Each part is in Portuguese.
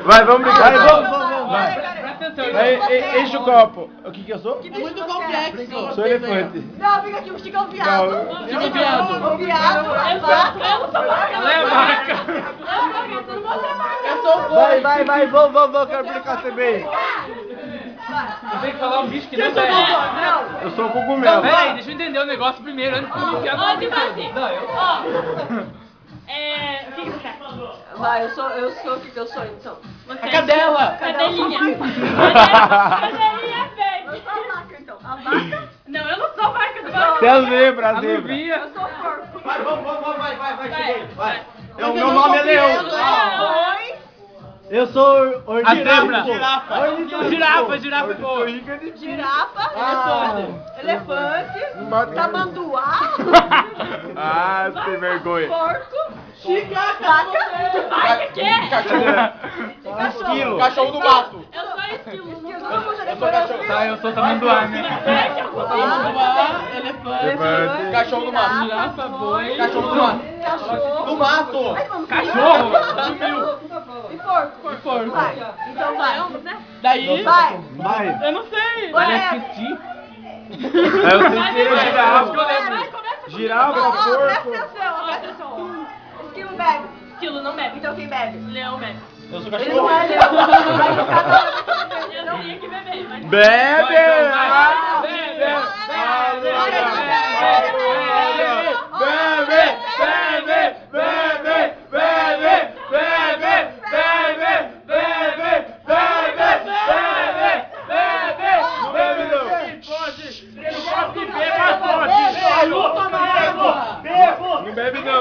Vai, vamos brincar. Vai, vamos. Vai. Presta atenção, Vai, enche o copo. O que eu sou? É muito complexo. Sou elefante. Não, fica aqui, o Chico é um viado. Não. Chico é viado. O viado, a vaca. Eu não sou vaca. Ela é vaca. Eu sou o Vai, vamos, quero brincar também. Eu tenho que falar um bicho que não Não, é. não. Eu sou o cogumelo. Peraí, deixa eu entender o negócio primeiro, antes de me enfiar no Tipo assim, Não, eu... o que você quer? Vai, eu sou o que eu sou então. A cadela. Cadelinha. Cadelinha Eu verde. sou a vaca então. A vaca? Não, eu não sou vaca do vaca. Você é a zebra, A Nubia. Eu sou o porco. Vai, cheguei. Vai. Meu nome é Leão. Oi. Eu sou A zebra. Girafa é boa. Girafa, elefante, tamanduá, Ah, sem vergonha. porco, vaca, Vaca que é? cachorro. Cachorro do mato. Eu sou esquilo. Tá, eu sou tamanduá, né? Elefante. Cachorro do mato. Girafa, boi. Cachorro do mato. Cachorro. Do mato. Cachorro. Sumiu. E porco. Vai. Então vai. Daí. Vai. Eu não sei. Eu já esqueci. Eu sei que é girafa. Presta Girafa, porco. atenção. Esquilo bebe. Esquilo não bebe. Então quem bebe? Leão bebe. Eu sou Ele cachorro. não é leão. Vai cada um. Eu não tinha que beber, mas... Bebe!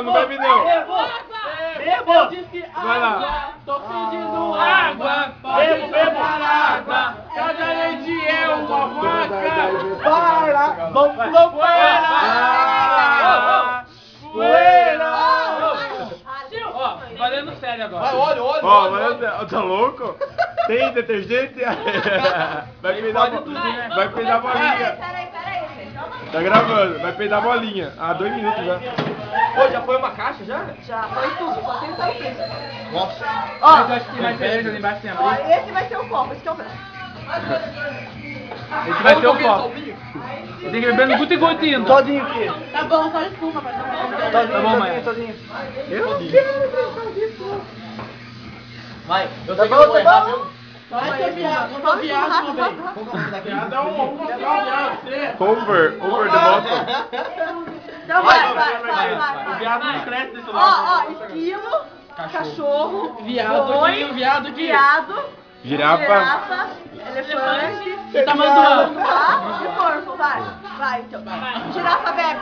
Não bebe não. Eu disse Vai lá. água. Tô pedindo água. Bebo água. Cada leite é uma vaca. Para! Vamos poeira. Ó, valendo sério agora. Vai, olha. Ó, mas tá louco? Tem detergente? Vai peidar a bolinha. Peraí. Tá gravando, vai peidar a bolinha. 2 minutos já. Ô, já foi uma caixa já? Já foi tudo, só tem só isso. Nossa. Mas eu acho que tem mais cerveja ali embaixo, tem a Ó, abrir. esse vai ser o copo, esse que é o branco. Esse vai ser o copo. Eu tenho que beber no guti-guti. Todinho aqui. Tá bom, só espuma. Tá bom, mãe. Vai. Eu Tá sei que bom, eu vou tá errar, bom. viu? Vai ser viado. Não viado também. Over the bottom. Então vai. Viado não cresce desse Ó, lado. esquilo, cachorro, Viado, boi, viado, viado, Girafa. elefante, Você tá mandando. e porco, vai então. Girafa bebe.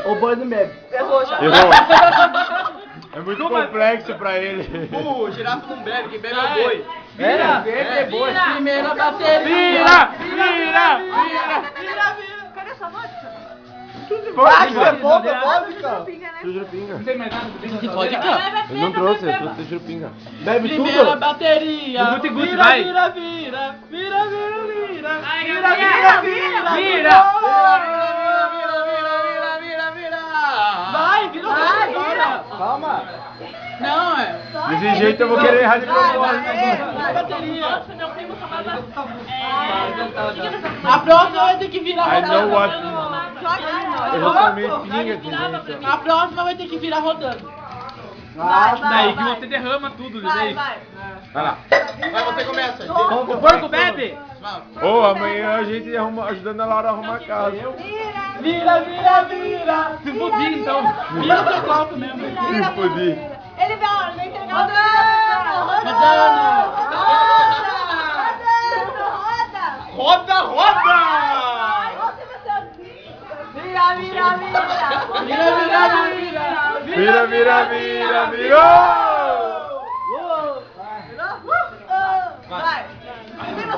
O boi não bebe. Errou já. Errou. É muito complexo pra ele. Girafa não bebe, quem bebe é o boi. É boi. Primeira bateria. Cadê sua vodka? Vodka, vodka. Pinga, né? Jurupinga. Não tem mais nada. Que pode cá. Eu não trouxe, eu trouxe jurupinga. Bebe Primeira tudo? bateria. No guti-guti, vai. Vira. Vai, vira. Calma. Não, é. Desse jeito eu vou querer errar de propósito. Vai. Bateria. Nossa, meu primo chamava... A próxima vai ter que virar I know rodando. what. Eu vou comer pinga, gente. A próxima vai ter que virar rodando. Daí que você derrama tudo, daí. Vai. Vai lá. Vai, você começa. O porco bebe? Ô, amanhã a gente arruma, ajudando a Laura a arrumar a casa. Vira. Se fudir, então. Vira seu copo mesmo. Me fudi. Ele vai entregar Rodando. Roda! Vira. Virou! Vai.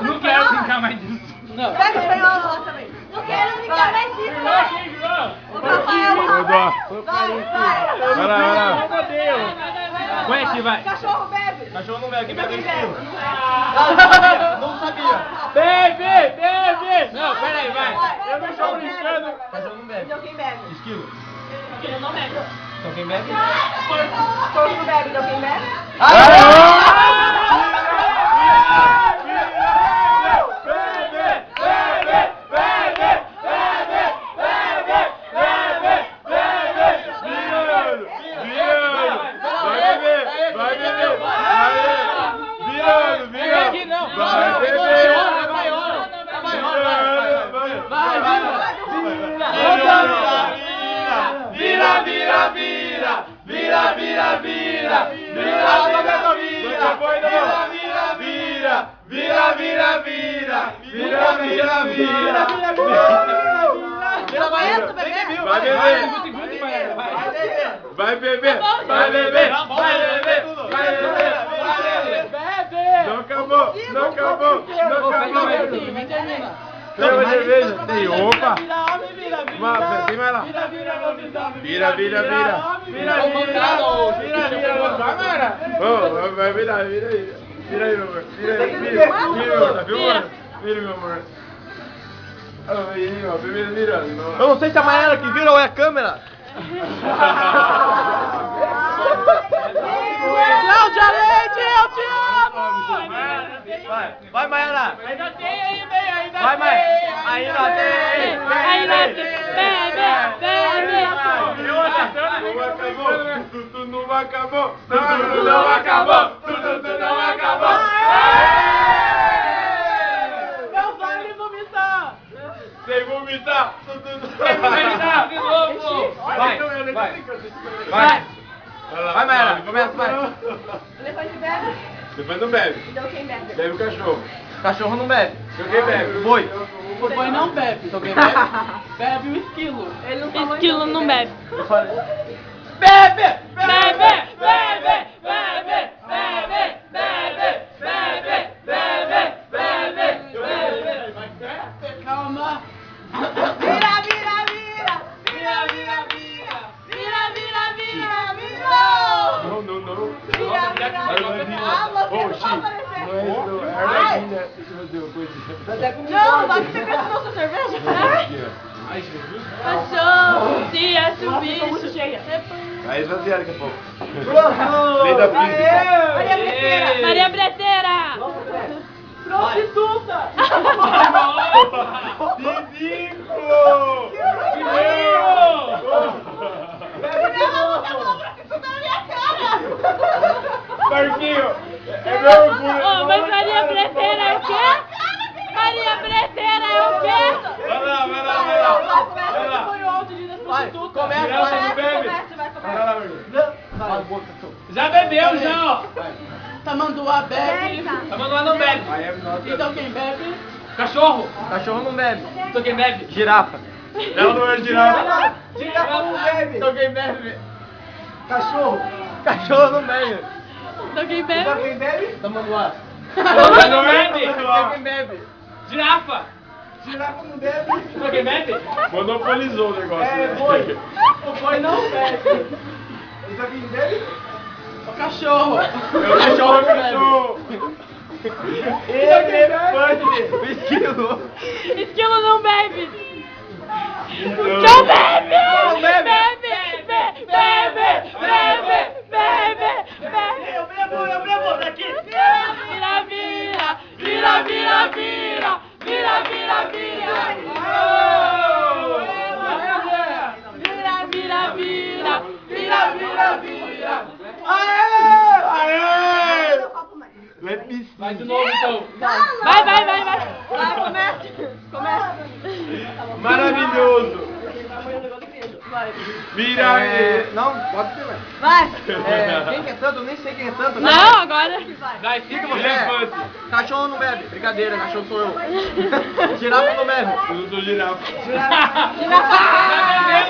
Não quero brincar mais disso. Não. Pega o espanhol lá também. Não quero brincar mais disso. O Rafael. Vai lá. Põe aqui, vai. Cachorro bebe. Cachorro não bebe, quem bebe é esquilo. Bebe. Não sabia. Bebe! Não, pera aí, vai. Eu não estou brincando. Cachorro não bebe. Então quem bebe? Esquilo. Eu não bebo. Então quem bebe? Porco bebe, então quem bebe? Aê! vira. Vira, vai, Aguenta, bebê. Vai beber. Guti, Maiara, vai. Vai beber. Vai beber. Vai beber. Vai beber. Bebe! Não acabou. Não acabou. Não acabou. Vem, termina. Pega a cerveja. Tem, opa. Vira, homem, vira, vira. Tem mais lá. Vira, vira, lobisomem. Vira, vira, vira. Vira, vira. Vai, Mara. Vai virar, vira aí. Vira aí, meu amor. Vira aí, vira. Vira, meu amor. Tá filmando? Vira, meu amor. Aí, ó. Primeiro virando. Eu não sei se é a Maiara que vira ou é a câmera. Cláudia Leite, eu te amo! Vai, Maiara. Ainda tem ainda, ainda Vai, tem! Maiara. Ainda tem. Ainda tem. Bebe, bebe. Não acabou. Tudo não acabou. Tudo não acabou. Tudo não acabou. Não vale vomitar! Sem vomitar. Tudo não Vai, de novo. Vai. Vai, Maiara. Começa, vai. Elefante bebe. Depois não bebe. Então quem bebe? Bebe o cachorro. Cachorro não bebe. Então quem bebe? Boi. O boi não bebe. Então quem bebe? Bebe o esquilo. Ele não falou Esquilo então não quem bebe. Eu falei. Bebe! Bebe, bebe, bebe, bebe, bebe, bebe, bebe, bebe, bebe. Calma. Vira, vira, vira. Vira, vira, vira. Vira, vira, vira. Virou. Não. Vira, vira, vira. Ah, você não pode aparecer. Armadilha. Deixa eu fazer uma coisinha. Não, vai que você quer tomar sua cerveja. Aqui, Cachorro, se é subir. Vai esvaziar daqui a pouco. Lei da física. Maria Breteira. Maria Breteira. Prostituta! Ridículo! Não, você falou prostituta na minha cara. Marquinho, é meu orgulho. Ô, mas Maria Breteira é o quê? Maria Breteira é o quê? Vai lá. Esse foi o áudio de Vai, prostituta. começa, Não vai. bebe. Vai, Vai lá, amigo. Vai, boa, cachorro. Já bebeu, já, ó. Tamanduá bebe. Tá mandando não bebe. I am not Então quem bebe? Cachorro. Cachorro não bebe. Então quem bebe? Girafa. Ela não é girafa. Girafa não bebe. Então quem bebe? Cachorro. Cachorro não bebe. Então quem bebe? Quem bebe? Tamanduá. Então não bebe. Então quem bebe? Girafa. Girafa não bebe. Então quem bebe? Monopolizou o negócio. né? boi. O boi não bebe. Então quem bebe? O cachorro. Cachorro. Elefante. Esquilo. Esquilo não bebe. Então, Não bebe! Não bebe. Bebe, bebe, bebe, bebe, bebe. Eu bebo daqui. Vira, vira, vira, vira, vira, vira, vira, vira. Vira, vira, vira, vira, vira, vira. Aê! Let me see. Vai de novo, então. Vai, vai. Vai, começa. Começa. Maravilhoso. Vira aí. Não, pode ser, velho. Vai. Quem que é tanto? Eu nem sei quem é tanto. Não, agora. Vai, fica você. Elefante. Cachorro não bebe. Brincadeira, cachorro sou eu. Girafa não bebe. Eu não sou girafa. É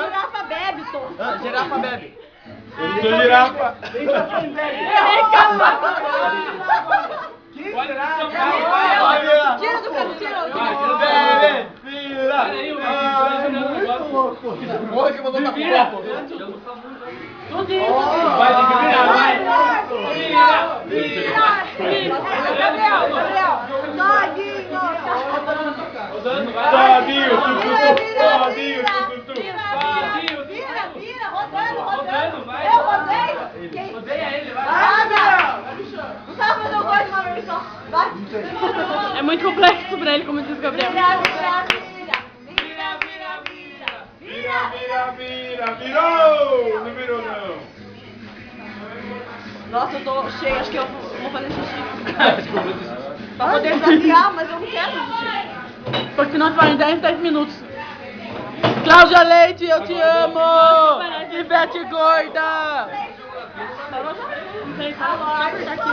girafa bebe, Tom. Ah, girafa bebe. Eu não sou girafa. Tira do canto, tira. Bebe. Vira. Peraí, o Vitor. Porra que mandou tá com o copo. Vai, tem que virar, vai. Gabriel. Rodando, vai. Todinho, tucutu. Vira, rodando. vai. Eu rodei? Quem? Odeia ele, vai. Não sabe fazer o gol de uma vez só. Vai. É muito complexo pra ele, como diz o Gabriel. Vira. Virou! Não virou, não. Nossa, eu tô cheia, acho que eu vou fazer xixi. Pra poder desafiar, mas eu não quero xixi. Porque senão vai em 10 minutos. Cláudia Leite, eu te amo! Ivete gorda! Parou já? Não sei, tá. Deixa eu apertar aqui.